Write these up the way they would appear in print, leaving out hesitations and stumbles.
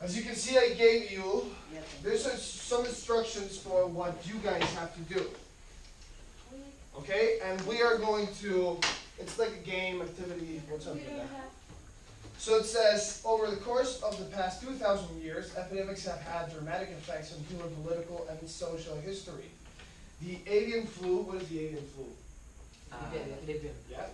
As you can see, I gave you, there's some instructions for what you guys have to do. Okay, and we are going to, it's like a game activity, what's up with that? So it says, over the course of the past 2,000 years, epidemics have had dramatic effects on human political and social history. The avian flu, what is the avian flu? Yeah.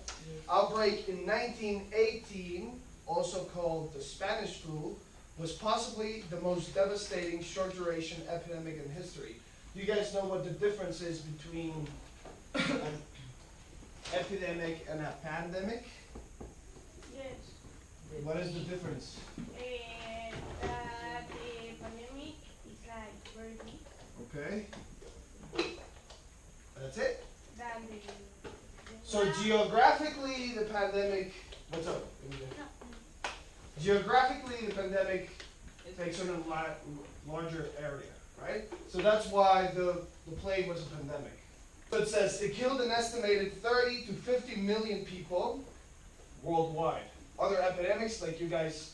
Outbreak in 1918, also called the Spanish flu, was possibly the most devastating short-duration epidemic in history. Do you guys know what the difference is between an epidemic and a pandemic? Yes. What is the difference? That the pandemic is like very big. Okay. That's it? Than the So geographically, the pandemic, what's up? Geographically, the pandemic takes on a larger area, right? So that's why the plague was a pandemic. So it says it killed an estimated 30 to 50 million people worldwide. Other epidemics, like you guys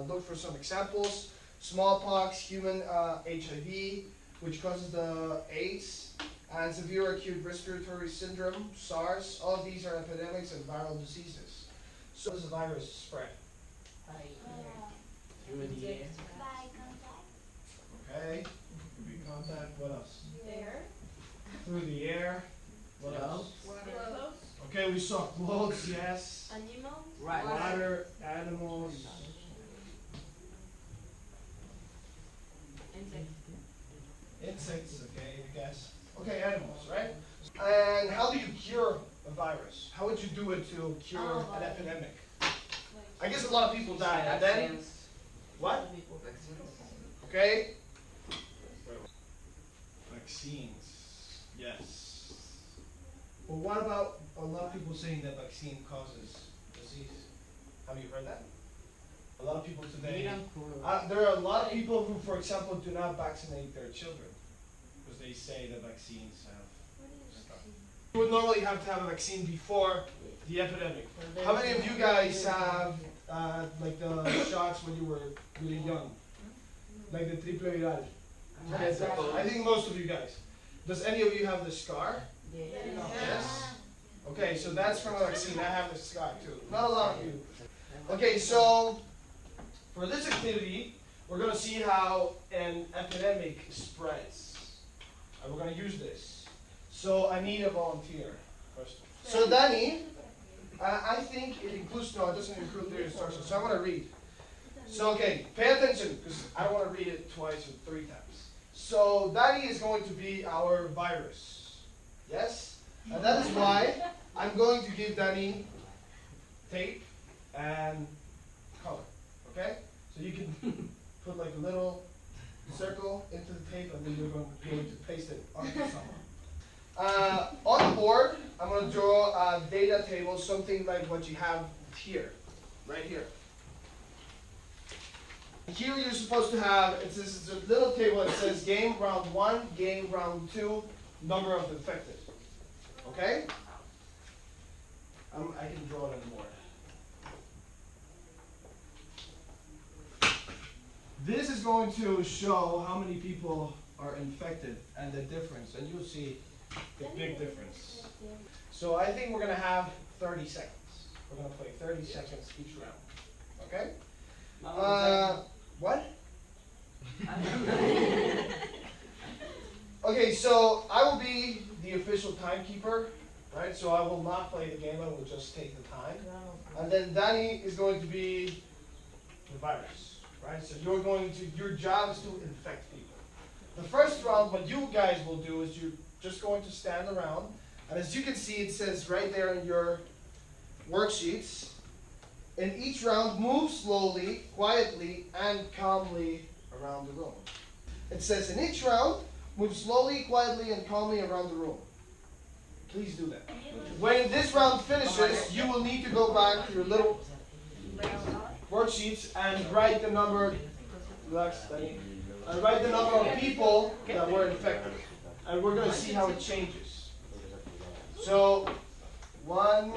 look for some examples: smallpox, human HIV, which causes the AIDS, and severe acute respiratory syndrome, SARS. All of these are epidemics and viral diseases. So does the virus spread? Through the air. by contact. Okay. Could be contact. What else? There. Through the air. What else? Clothes. Okay, we saw clothes, yes. Animals. Right. Water, animals. Insects, okay, you guys. Okay, animals, right? And how do you cure a virus? How would you do it to cure an epidemic? I guess a lot of people die, and then what? Okay. Vaccines. Yes. But what about a lot of people saying that vaccine causes disease? Have you heard that? A lot of people today. There are a lot of people who, for example, do not vaccinate their children because they say the vaccines have stuff. You would normally have to have a vaccine before the epidemic. How many of you guys have like the shots when you were really young? Like the triple viral? Yes, I think most of you guys. Does any of you have the scar? Yes. Okay, so that's from a vaccine. I have the scar too. Not a lot of you. Okay, so for this activity, we're going to see how an epidemic spreads. And we're going to use this. So I need a volunteer first. So Danny, I think it includes, no, it doesn't include the instructions. So I want to read. So okay, pay attention because I don't want to read it twice or 3 times. So Danny is going to be our virus. Yes? And that is why I'm going to give Danny tape and color. Okay? So you can put like a little circle into the tape and then you're going to paste it onto someone. On the board, I'm going to draw a data table, something like what you have here, right here. Here you're supposed to have, it's a little table that says game round 1, game round 2, number of infected. Okay? I can draw it on the board. This is going to show how many people are infected and the difference, and you'll see the big difference. So I think we're going to have 30 seconds. We're going to play 30 seconds each round. Okay? What? Okay, so I will be the official timekeeper, right? So I will not play the game, I will just take the time. And then Danny is going to be the virus, right? So your job is to infect people. The first round, what you guys will do is you're just going to stand around, and as you can see, it says right there in your worksheets, in each round, move slowly, quietly, and calmly around the room. It says in each round, move slowly, quietly, and calmly around the room. Please do that. When this round finishes, you will need to go back to your little worksheets and write the number, and write the number of people that were infected. And we're going to see how it changes. So, one,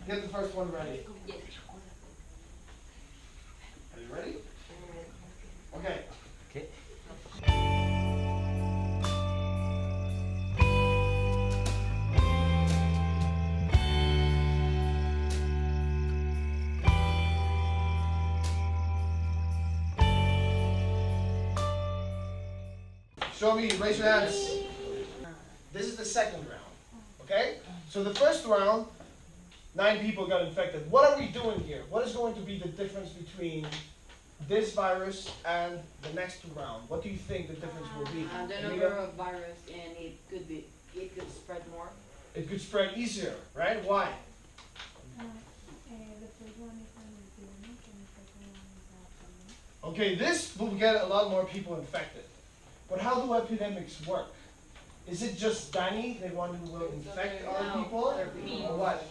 get the first one ready. Okay. Okay. Show me, raise your hands. This is the second round. Okay? So the first round, 9 people got infected. What are we doing here? What is going to be the difference between this virus and the next round? What do you think the difference will be? The number of virus, and it could spread more. It could spread easier, right? Why? The first one is an epidemic and the second one is a pandemic. Okay, this will get a lot more people infected. But how do epidemics work? Is it just Danny, the one who will infect other people? Or what?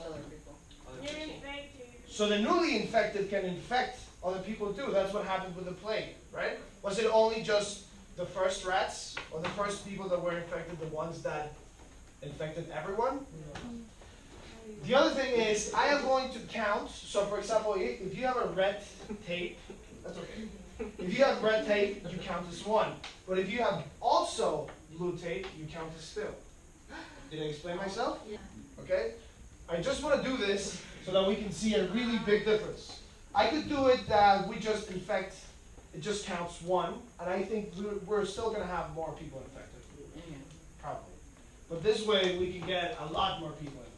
You're infected. So the newly infected can infect other people too. That's what happened with the plague, right? Was it only just the first rats or the first people that were infected, the ones that infected everyone? The other thing is, I am going to count. So for example, if you have a red tape, that's okay. If you have red tape, you count as 1. But if you have also blue tape, you count as 2. Did I explain myself? Yeah. Okay? I just want to do this so that we can see a really big difference. I could do it that we just infect, it just counts 1, and I think we're still going to have more people infected. Probably. But this way we can get a lot more people infected.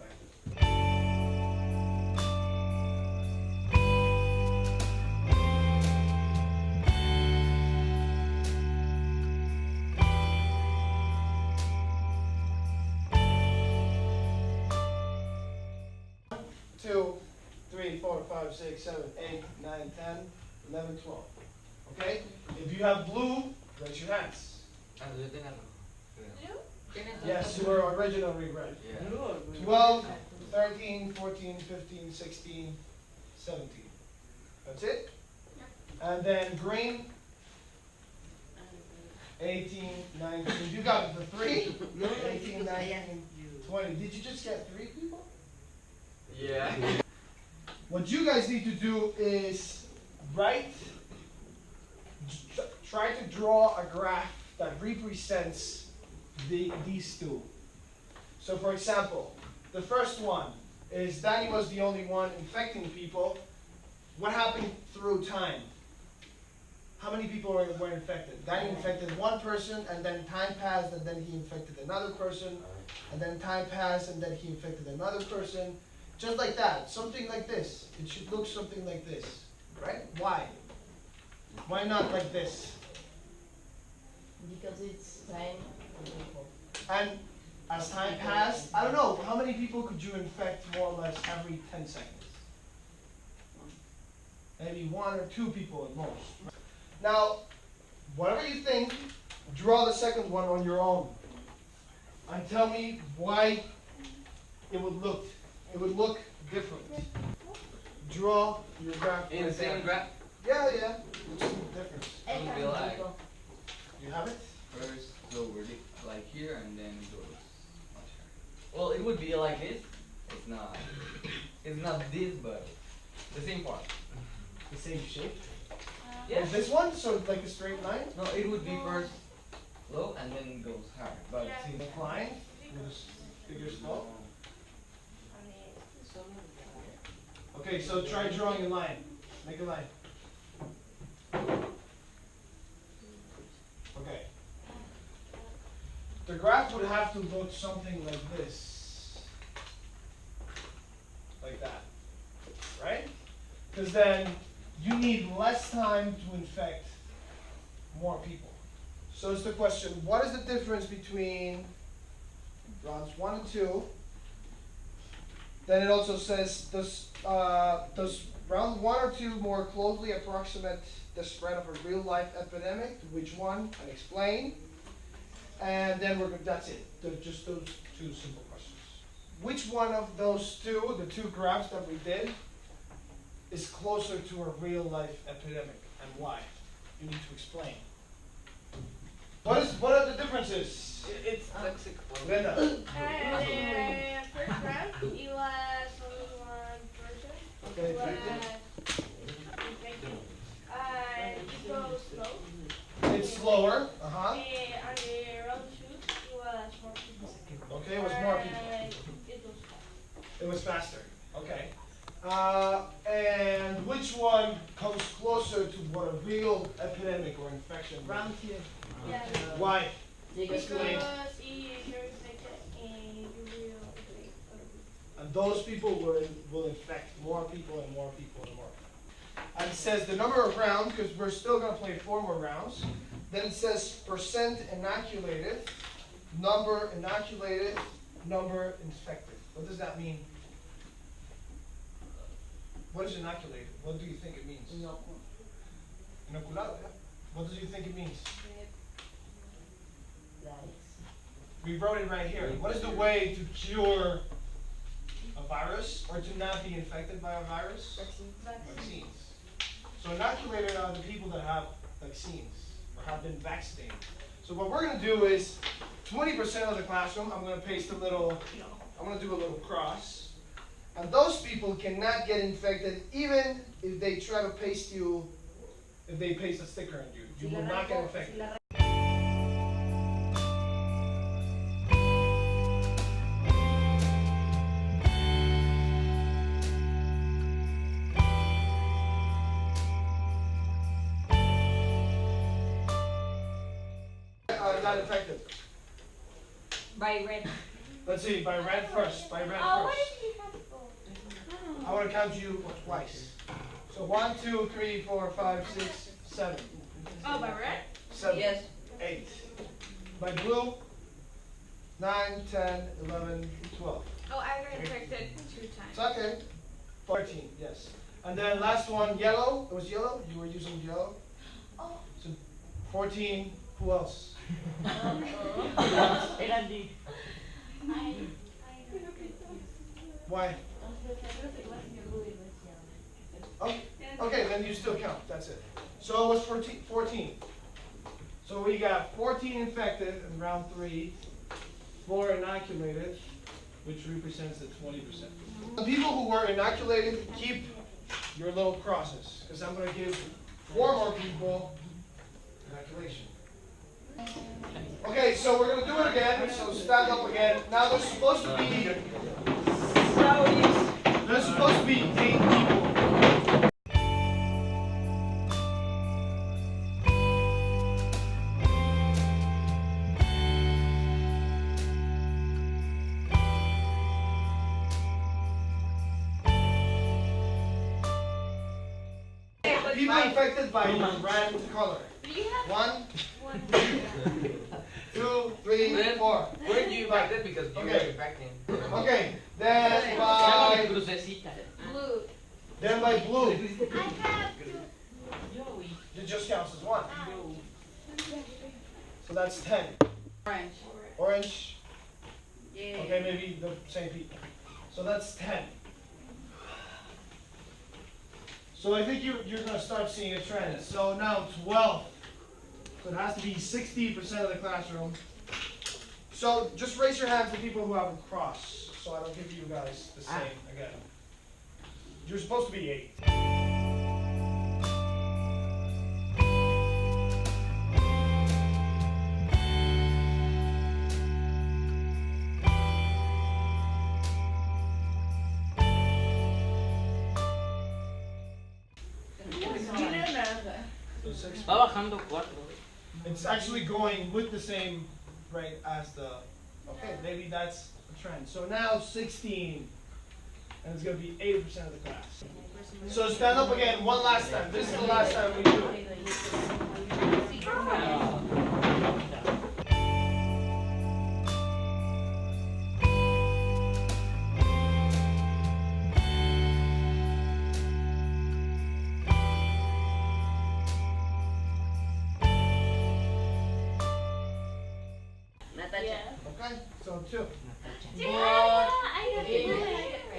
2, 3, 4, 5, 6, 7, 8, 9, 10, 11, 12. Okay? If you have blue, raise your hands. Yes, you were originally red. Yeah. 12, 13, 14, 15, 16, 17. That's it? And then green, 18, 19. You got the 3? 18, 19, 20. Did you just get 3 people? Yeah. What you guys need to do is try to draw a graph that represents these two. So for example, the first one is Danny was the only one infecting people. What happened through time? How many people were infected? Danny infected 1 person, and then time passed, and then he infected another person, and then time passed, and then he infected another person. Just like that, something like this. It should look something like this, right? Why? Why not like this? Because it's time for people. And as time passed, I don't know, how many people could you infect more or less every 10 seconds? Maybe 1 or 2 people at most. Now, whatever you think, draw the second one on your own. And tell me why it would look different. Draw your graph. In the same graph, Yeah, yeah. What's the difference? it would be like You have it? first lower, like here, and then it goes much higher. Well, it would be like this. It's not this, but the same part. The same shape? Yeah. Like this one? So it's like a straight line? No, it would be first low and then it goes higher. But Yeah. See the line with a bigger slope? Okay, so try drawing a line. Make a line. Okay. The graph would have to look something like this. Like that. Right? Because then you need less time to infect more people. So it's the question, what is the difference between rounds 1 and 2? Then it also says, does round 1 or 2 more closely approximate the spread of a real life epidemic? Which one? And explain. And then that's it. Just those 2 simple questions. Which one of those 2, the 2 graphs that we did, is closer to a real life epidemic, and why? You need to explain. What are the differences? it's toxic. Linda. The first round, it was only 1 person. Okay, It was infected. infected. It goes slow. lower. Uh-huh. And the round two, it was more people. Okay, it was more people. It was fast. It was faster. Okay. And which one comes closer to what a real epidemic or infection? Round two. Yeah. Why? Because Explain. if you're infected and you will infect other people. And those people will infect more people and more people and more. And it says the number of rounds, because we're still going to play 4 more rounds. Then it says percent inoculated, number inoculated, number infected. What does that mean? What is inoculated? What do you think it means? Inoculado, yeah. What do you think it means? We wrote it right here. What is the way to cure a virus or to not be infected by a virus? Vaccines. So inoculated are the people that have vaccines or have been vaccinated. So what we're going to do is 20% of the classroom, I'm going to paste a little, I'm going to do a little cross. And those people cannot get infected even if they try to paste you, if they paste a sticker on you. You will not get infected. Not infected. By red. Let's see, by red first. By red Oh, what first. did you have to go? I want to count you twice. So 1, 2, 3, 4, 5, 6, 7. Oh, by red? 7, Yes. 8. By blue, 9, 10, 11, 12. Oh, I got infected 2 times. It's okay. 14, yes. And then last one, yellow. It was yellow? You were using yellow? Oh. So 14, who else? Era D. Why? Oh, okay, then you still count. That's it. So it was 14. So we got 14 infected in round 3, 4 inoculated, which represents the 20%. The people who were inoculated, keep your little crosses, because I'm going to give 4 more people inoculation. Okay, so we're going to do it again. So stand up again. Now there's supposed to be 8 people. People infected by red color. Do you have 1, one? 2, 3, 4. Weren't you infected because you were Okay. infecting? Okay, then by Crucecita. Blue. blue. I have 2. It just counts as 1. So that's 10. Orange. Orange. Yeah. Okay, maybe the same people. So that's 10. So I think you're going to start seeing a trend. So now 12. So it has to be 60% of the classroom. So just raise your hands to people who have a cross, so I don't give you guys the same again. You're supposed to be 8. So 6. Va bajando 4. It's actually going with the same rate as the, okay, maybe that's a trend. So now 16, and it's going to be 80% of the class. So stand up again one last time. This is the last time we do it. Yeah. Okay, so 2. I got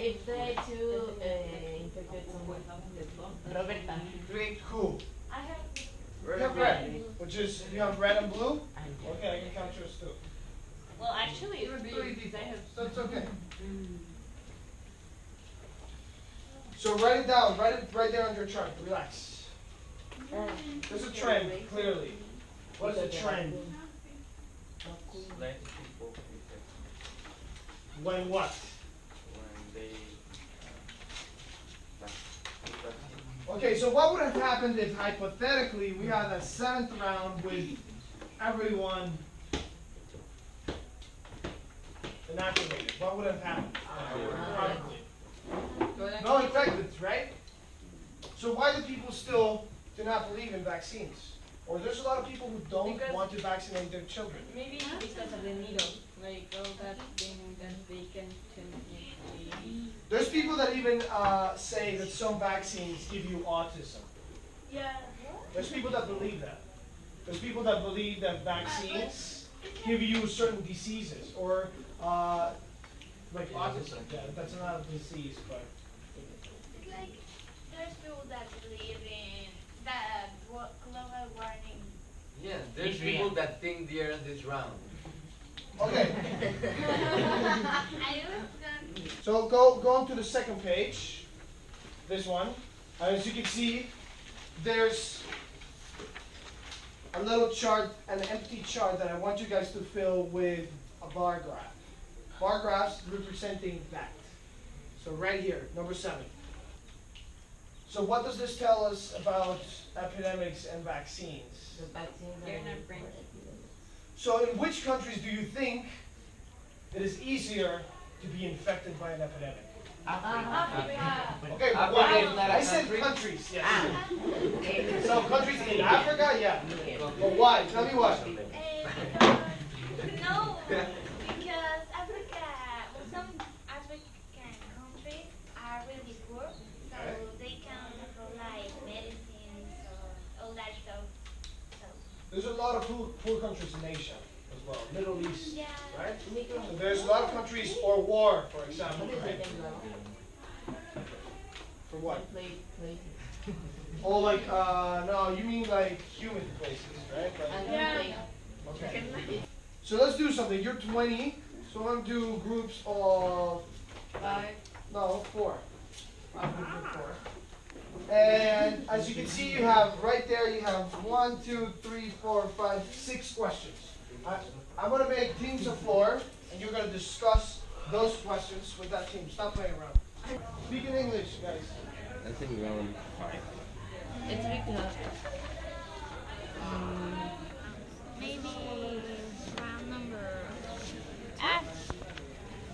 If they two infected someone, Roberta. Cool. I have. You have red, which is, you have red and blue? Okay, I can count yours too. Well, actually, it would be 3 people, so it's okay. So write it down, write it right there on your chart, relax. There's a trend, clearly. What's the trend? Let people be infected When what? when they take vaccine. Okay, so what would have happened if hypothetically we had a 7th round with everyone inoculated? What would have happened? Probably. No infected, right? So why do people still do not believe in vaccines? Or there's a lot of people who don't Because- want to vaccinate their children. Maybe because of the needle, like all that thing that they can change. There's people that even say that some vaccines give you autism. Yeah. There's people that believe that. There's people that believe that vaccines give you certain diseases or like autism. Yeah, that's not a disease, but It's like there's people that believe in that global warming. Yeah, there's people that think the earth is round. okay. I was going. So go on to the second page. This one. As you can see, there's a little chart, an empty chart that I want you guys to fill with a bar graph. Bar graphs representing that. So right here, number 7. So what does this tell us about epidemics and vaccines? They're not friends. So in which countries do you think it is easier to be infected by an epidemic? Africa. Okay, but Africa why? is not a I said country? countries, yes. So countries in Africa, yeah. But why? Tell me why. No, because Africa, well, some African countries are really poor, so they can't afford like medicines or all that stuff. So There's a lot of poor countries in Asia as well, Middle East, yeah. right? So there's a lot of countries, or war, for example, right? For what? Oh, like, no, you mean like humid places, right? Like, Yeah. okay. So let's do something. You're 20, so I'm gonna do groups of 5. no 4. I'm gonna do 4. And as you can see, you have right there. You have 1, 2, 3, 4, 5, 6 questions. I'm gonna make teams of 4, and you're gonna discuss those questions with that team. Stop playing around. Speak in English, guys. I think round 5. It's because Maybe round number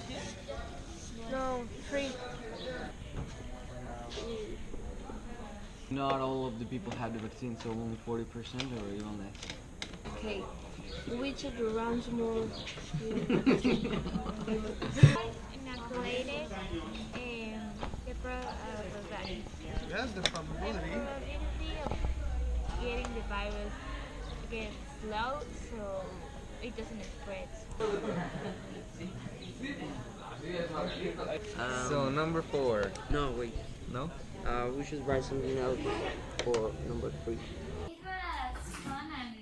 2? No, 3. Not all of the people had the vaccine, so only 40% or even less. Okay, which of the rounds more? Inoculated and the probability. Yes, the The probability. probability of getting the virus gets low, so it doesn't spread. So number 4. No, wait. No? We should write something else for number 3. It was fun and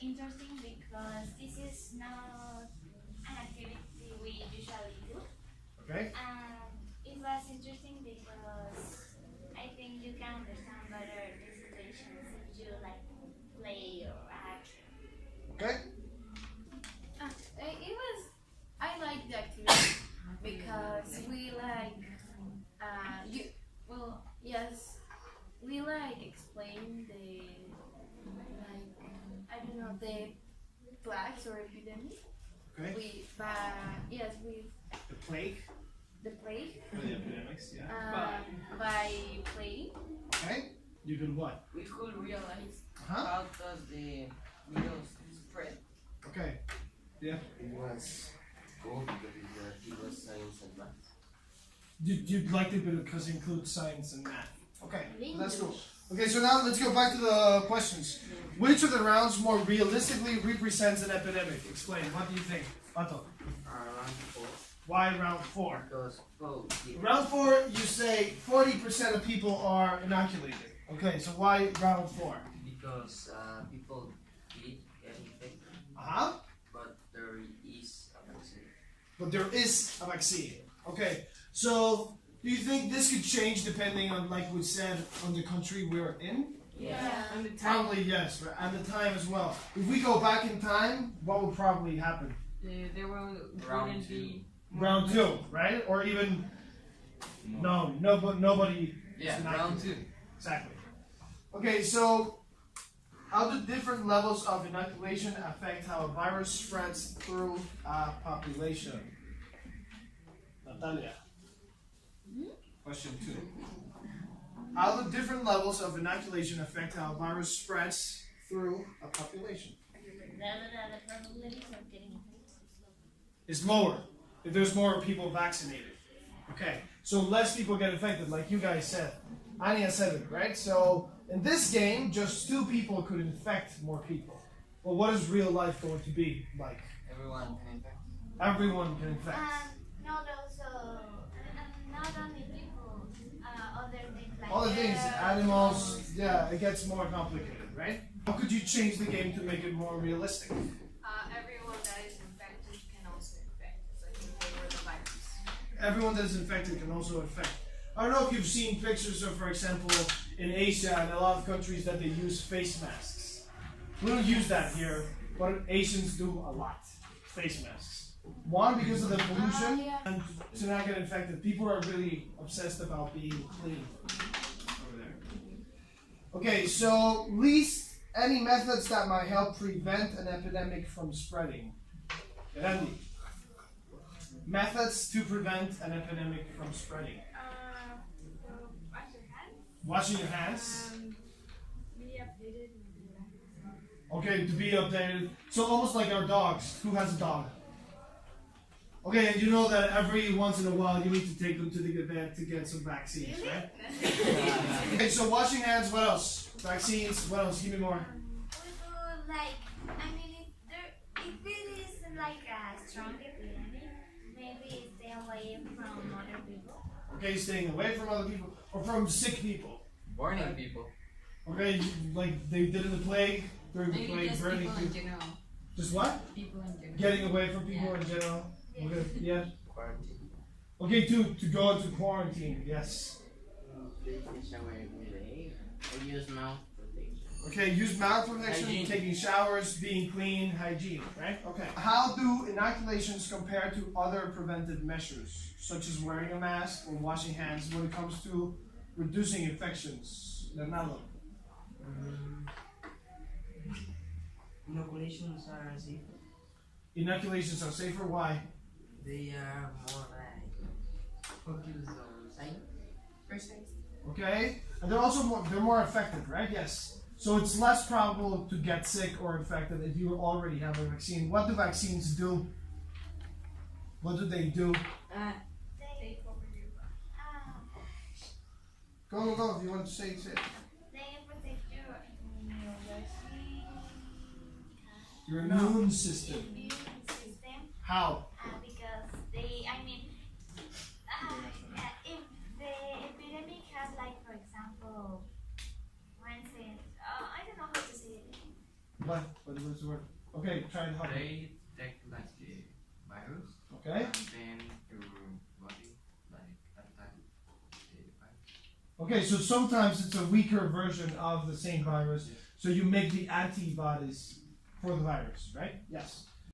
interesting because this is not an activity we usually do. Okay. And it was interesting because I think you can understand better the situations if you like play or act. Okay. It was. I like the activity because we like. We like explain the I don't know the plagues or epidemic. Okay. With The plague. the plague Or the epidemics, yeah. by playing. Okay. You did what? We could realize Huh? how does the virus spread. Okay. Yeah. It was cool because it was science and math. You'd liked it because it includes science and math. Okay, that's cool. Okay, so now let's go back to the questions. Which of the rounds more realistically represents an epidemic? Explain. What do you think, Pato? Round 4. Why round 4? Because, Round 4, you say 40% of people are inoculated. Okay, so why round 4? because people did get infected, Uh-huh. but there is a vaccine. But there is a vaccine. Okay, so do you think this could change depending on, like we said, on the country we're in? Yeah. And the time. Probably yes, right? And the time as well. If we go back in time, what would probably happen? There Round wouldn't two. be. Round 2, right? Or even nobody. Yeah, is not- round 2. Exactly. Okay, so how do different levels of inoculation affect how a virus spreads through a population? Natalia. Question 2. How do different levels of inoculation affect how a virus spreads through a population? The probabilities of getting infected. Is lower if there's more people vaccinated. Okay, so less people get infected, like you guys said. Anya said it, right? So in this game, just 2 people could infect more people. Well, what is real life going to be like? Everyone can infect. Everyone can infect. Not also, not only people, other things like All the things, birds, animals, yeah, it gets more complicated, right? How could you change the game to make it more realistic? Everyone that is infected can also infect. It's like if they were the virus. Everyone that is infected can also infect. I don't know if you've seen pictures of, for example, in Asia and a lot of countries that they use face masks. We don't use that here, but Asians do a lot. Face masks. One, because of the pollution, yeah. and to not get infected. People are really obsessed about being clean over there. Okay, so list any methods that might help prevent an epidemic from spreading. Randy. Methods to prevent an epidemic from spreading. So wash your hands. Washing your hands. Be updated. Okay, to be updated. So almost like our dogs. Who has a dog? Okay, and you know that every once in a while you need to take them to the vet to get some vaccines, right? Okay, so washing hands, what else? Vaccines, what else? Give me more. we do like, I mean, if it is like a strong epidemic, maybe stay away from other people. Okay, staying away from other people or from sick people. Burning people. Okay, like they did in the plague, during the Maybe plague, just burning people in people. general. Just what? People in general. Getting away from people in general. Okay, yeah. Quarantine. Okay, to go into quarantine, yes. Take a shower every day. Or use mouth protection. Okay, use mouth protection, Hygiene. taking showers, being clean, hygiene, right? Okay. How do inoculations compare to other preventive measures, such as wearing a mask or washing hands when it comes to reducing infections? Leonardo. Inoculations are safer. Inoculations are safer, why? They are more like focused on science. Precise. Okay? And they're more effective, right? Yes. So it's less probable to get sick or infected if you already have a vaccine. What do vaccines do? What do they do? They, Go, if you want to say it. they protect Your immune system. immune system. How? Because if the epidemic has, like, for example, for instance, I don't know how to say it. What was the word? Okay, try it hard. They detect like the virus Okay? and then your body like attack the virus. Okay, so sometimes it's a weaker version of the same virus, so you make the antibodies for the virus, right? Yes.